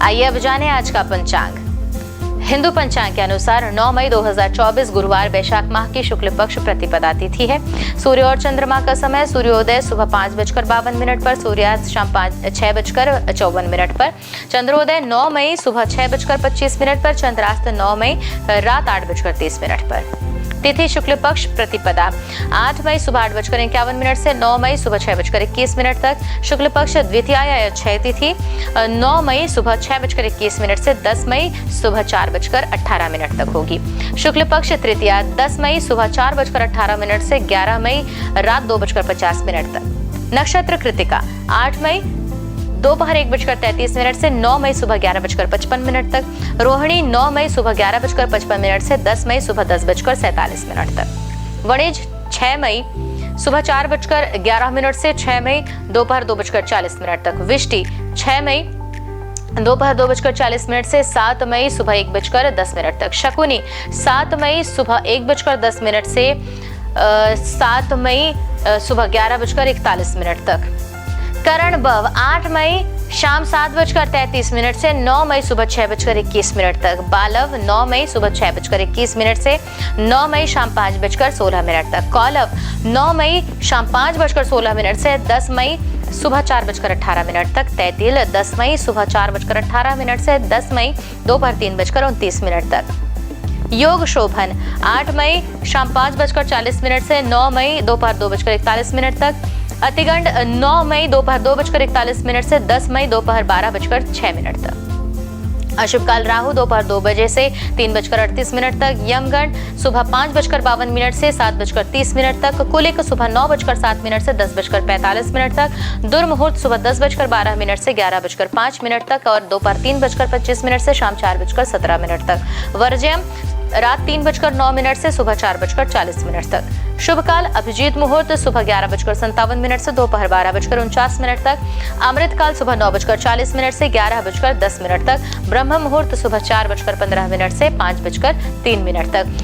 आइए अब जाने आज का पंचांग। हिंदू पंचांग के अनुसार 9 मई 2024 गुरुवार वैशाख माह की शुक्ल पक्ष प्रतिपदा तिथि है। सूर्य और चंद्रमा का समय सूर्योदय सुबह 5:52 पर, सूर्यास्त शाम 6:54 पर, चंद्रोदय 9 मई सुबह 6:25 पर, चंद्रास्त 9 मई रात 8:30 पर। तिथि शुक्ल पक्ष प्रतिपदा 8 मई सुबह 8:51 से 9 मई सुबह 6:21 तक। शुक्ल पक्ष द्वितीया या क्षय तिथि 9 मई सुबह 6:21 से 10 मई सुबह 4:18 तक होगी। शुक्ल पक्ष तृतीया 10 मई सुबह 4:18 से 11 मई रात 2:50 तक। नक्षत्र कृतिका 8 मई दोपहर 1:33 से 9 मई सुबह 11:55 तक। रोहिणी 9 मई सुबह 11:55 से 10 मई सुबह 10:47 तक। वणिज 6 मई सुबह 4:11 से 6 मई दोपहर 2:40 तक। विष्टि 6 मई दोपहर 2:40 से 7 मई सुबह 1:10 तक। शकुनी 7 मई सुबह 1:10 से 7 मई सुबह 11:41 तक। करण बव 8 मई शाम 7:33 से 9 मई सुबह 6:21 तक। बालव 9 मई सुबह 6:21 से 9 मई शाम 5:16 तक। कौलव 9 मई शाम 5:16 से 10 मई सुबह 4:18 तक। तैतिल 10 मई सुबह 4:18 से 10 मई दोपहर 3:29 तक। योग शोभन 8 मई शाम 5:40 से 9 मई दोपहर 2:41 तक। अतिगंड 9 मई दोपहर 2:41 से 10 मई दोपहर 12:06 तक। अशुभ काल राहु दोपहर 2 बजे से 3:38 तक। यमगंड सुबह 5:52 से 7:30 तक। कुलिक सुबह 9:07 से 10:45 तक। दुर्मुहूर्त सुबह 10:12 से 11:05 तक और दोपहर 3:25 से शाम 4:17 तक। वर्ज्यम रात 3:09 से सुबह 4:40 तक। शुभ काल अभिजीत मुहूर्त सुबह 11:57 से दोपहर 12:49 तक। अमृत काल सुबह 9:40 से 11:10 तक। ब्रह्म मुहूर्त सुबह 4:15 से 5:03 तक।